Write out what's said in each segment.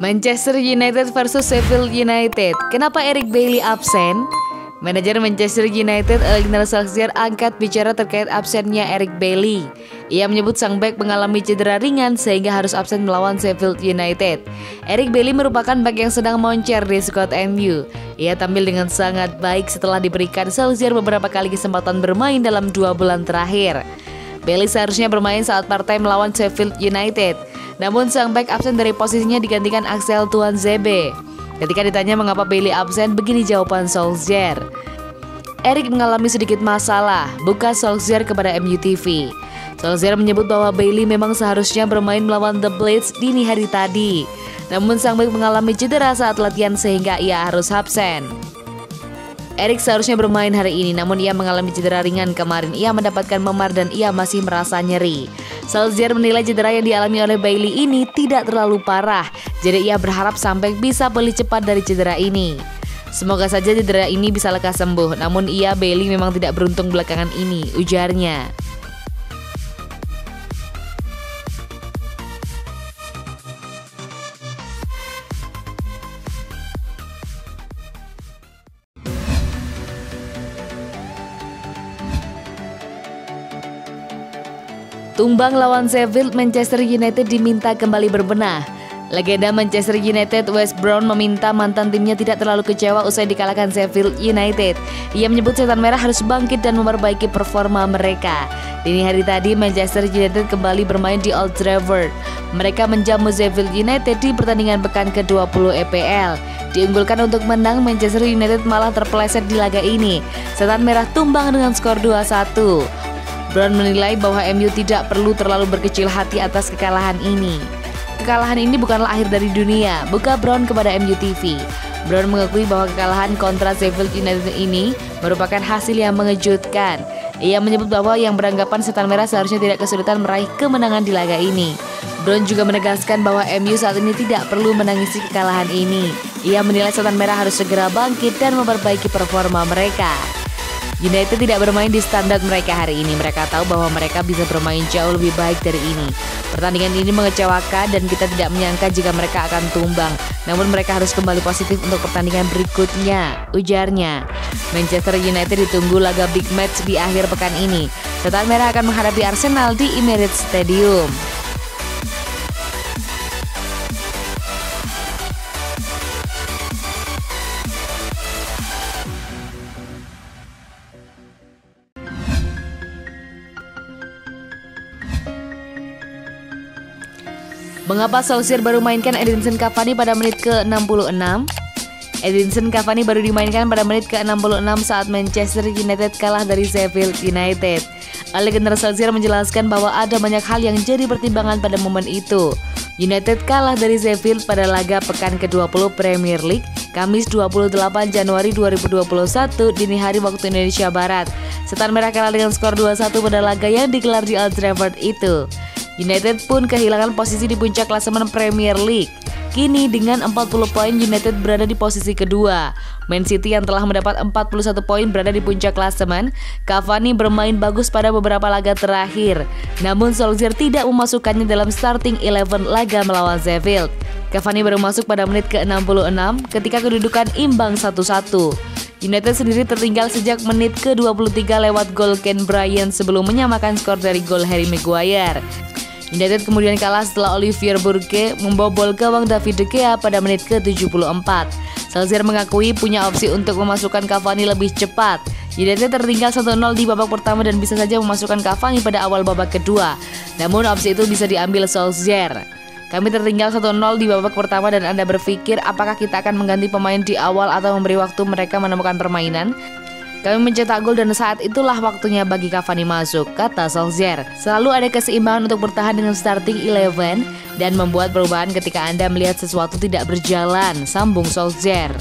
Manchester United versus Sheffield United. Kenapa Eric Bailly absen? Manajer Manchester United Ole Gunnar Solskjaer angkat bicara terkait absennya Eric Bailly. Ia menyebut sang bek mengalami cedera ringan sehingga harus absen melawan Sheffield United. Eric Bailly merupakan bek yang sedang moncer di skuad MU. Ia tampil dengan sangat baik setelah diberikan Solskjaer beberapa kali kesempatan bermain dalam 2 bulan terakhir. Bailly seharusnya bermain saat partai melawan Sheffield United. Namun sang bek absen dari posisinya digantikan Axel Tuanzebe. Ketika ditanya mengapa Bailly absen, begini jawaban Solskjaer. Eric mengalami sedikit masalah, buka Solskjaer kepada MU TV. Solskjaer menyebut bahwa Bailly memang seharusnya bermain melawan The Blades dini hari tadi. Namun sang bek mengalami cedera saat latihan sehingga ia harus absen. Eric seharusnya bermain hari ini, namun ia mengalami cedera ringan kemarin. Ia mendapatkan memar dan ia masih merasa nyeri. Solskjaer menilai cedera yang dialami oleh Bailly ini tidak terlalu parah, jadi ia berharap sampai bisa pulih cepat dari cedera ini. Semoga saja cedera ini bisa lekas sembuh, namun Bailly memang tidak beruntung belakangan ini, ujarnya. Tumbang lawan Sheffield, Manchester United diminta kembali berbenah. Legenda Manchester United Wes Brown meminta mantan timnya tidak terlalu kecewa usai dikalahkan Sheffield United. Ia menyebut setan merah harus bangkit dan memperbaiki performa mereka. Dini hari tadi Manchester United kembali bermain di Old Trafford. Mereka menjamu Sheffield United di pertandingan pekan ke-20 EPL. Diunggulkan untuk menang, Manchester United malah terpeleset di laga ini. Setan merah tumbang dengan skor 2-1. Brown menilai bahwa MU tidak perlu terlalu berkecil hati atas kekalahan ini. Kekalahan ini bukanlah akhir dari dunia, buka Brown kepada MU TV. Brown mengakui bahwa kekalahan kontra Sheffield United ini merupakan hasil yang mengejutkan. Ia menyebut bahwa yang beranggapan setan merah seharusnya tidak kesulitan meraih kemenangan di laga ini. Brown juga menegaskan bahwa MU saat ini tidak perlu menangisi kekalahan ini. Ia menilai setan merah harus segera bangkit dan memperbaiki performa mereka. United tidak bermain di standar mereka hari ini. Mereka tahu bahwa mereka bisa bermain jauh lebih baik dari ini. Pertandingan ini mengecewakan dan kita tidak menyangka jika mereka akan tumbang. Namun mereka harus kembali positif untuk pertandingan berikutnya, ujarnya. Manchester United ditunggu laga big match di akhir pekan ini. Setan merah akan menghadapi Arsenal di Emirates Stadium. Mengapa Solskjaer baru mainkan Edinson Cavani pada menit ke-66? Edinson Cavani baru dimainkan pada menit ke-66 saat Manchester United kalah dari Sheffield United. Ole Gunnar Solskjaer menjelaskan bahwa ada banyak hal yang jadi pertimbangan pada momen itu. United kalah dari Sheffield pada laga pekan ke-20 Premier League, Kamis 28 Januari 2021 dini hari waktu Indonesia Barat. Setan merah kalah dengan skor 2-1 pada laga yang digelar di Old Trafford itu. United pun kehilangan posisi di puncak klasemen Premier League. Kini dengan 40 poin United berada di posisi kedua. Man City yang telah mendapat 41 poin berada di puncak klasemen. Cavani bermain bagus pada beberapa laga terakhir. Namun Solskjaer tidak memasukkannya dalam starting 11 laga melawan Sheffield. Cavani baru masuk pada menit ke-66 ketika kedudukan imbang 1-1. United sendiri tertinggal sejak menit ke-23 lewat gol Ken Bryant sebelum menyamakan skor dari gol Harry Maguire. United kemudian kalah setelah Olivier Burke membobol gawang David De Gea pada menit ke-74. Solskjaer mengakui punya opsi untuk memasukkan Cavani lebih cepat. United tertinggal 1-0 di babak pertama dan bisa saja memasukkan Cavani pada awal babak kedua. Namun opsi itu bisa diambil Solskjaer. Kami tertinggal 1-0 di babak pertama dan Anda berpikir apakah kita akan mengganti pemain di awal atau memberi waktu mereka menemukan permainan? Kami mencetak gol dan saat itulah waktunya bagi Cavani masuk, kata Solskjaer. Selalu ada keseimbangan untuk bertahan dengan starting 11 dan membuat perubahan ketika Anda melihat sesuatu tidak berjalan, sambung Solskjaer.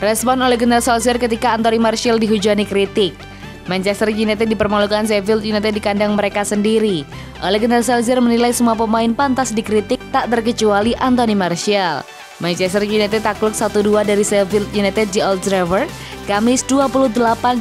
Respon Ole Gunnar Solskjaer ketika Anthony Martial dihujani kritik. Manchester United dipermalukan Sheffield United di kandang mereka sendiri. Ole Gunnar Solskjaer menilai semua pemain pantas dikritik, tak terkecuali Anthony Martial. Manchester United takluk 1-2 dari Sheffield United di Old Trafford, Kamis 28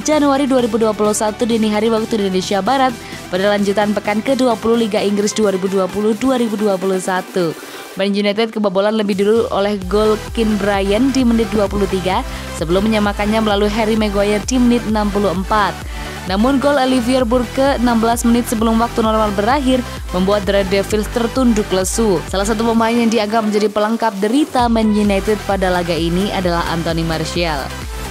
Januari 2021 dini hari waktu Indonesia Barat pada lanjutan pekan ke-20 Liga Inggris 2020-2021. Man United kebobolan lebih dulu oleh gol Keane Bryan di menit 23 sebelum menyamakannya melalui Harry Maguire di menit 64. Namun gol Olivier Burke 16 menit sebelum waktu normal berakhir membuat The Red Devils tertunduk lesu. Salah satu pemain yang dianggap menjadi pelengkap derita Man United pada laga ini adalah Anthony Martial.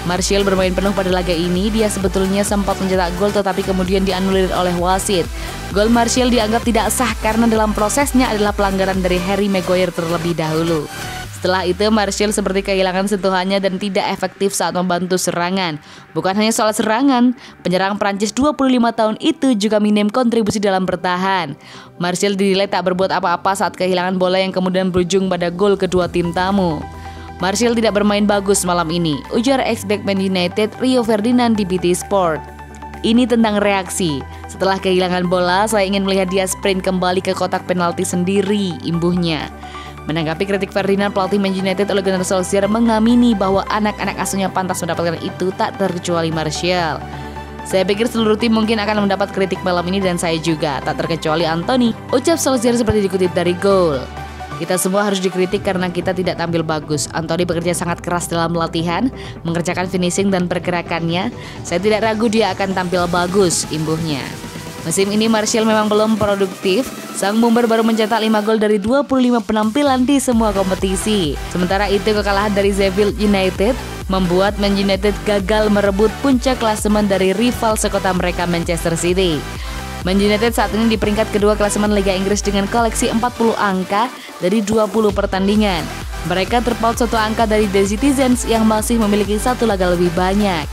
Martial bermain penuh pada laga ini, dia sebetulnya sempat mencetak gol tetapi kemudian dianulir oleh wasit. Gol Martial dianggap tidak sah karena dalam prosesnya adalah pelanggaran dari Harry Maguire terlebih dahulu. Setelah itu Martial seperti kehilangan sentuhannya dan tidak efektif saat membantu serangan. Bukan hanya soal serangan, penyerang Prancis 25 tahun itu juga minim kontribusi dalam bertahan. Martial dinilai tak berbuat apa-apa saat kehilangan bola yang kemudian berujung pada gol kedua tim tamu. Martial tidak bermain bagus malam ini, ujar ex-back Man United Rio Ferdinand di BT Sport. Ini tentang reaksi. Setelah kehilangan bola, saya ingin melihat dia sprint kembali ke kotak penalti sendiri, imbuhnya. Menanggapi kritik Ferdinand, pelatih Man United Ole Gunnar Solskjaer mengamini bahwa anak-anak asuhnya pantas mendapatkan itu, tak terkecuali Martial. Saya pikir seluruh tim mungkin akan mendapat kritik malam ini dan saya juga, tak terkecuali Anthony, ucap Solskjaer seperti dikutip dari Goal. Kita semua harus dikritik karena kita tidak tampil bagus. Anthony bekerja sangat keras dalam latihan, mengerjakan finishing dan pergerakannya. Saya tidak ragu dia akan tampil bagus, imbuhnya. Musim ini Martial memang belum produktif. Sang bomber baru mencetak 5 gol dari 25 penampilan di semua kompetisi. Sementara itu kekalahan dari Sheffield United membuat Man United gagal merebut puncak klasemen dari rival sekota mereka Manchester City. Man United saat ini di peringkat kedua klasemen Liga Inggris dengan koleksi 40 angka dari 20 pertandingan. Mereka terpaut 1 angka dari The Citizens yang masih memiliki 1 laga lebih banyak.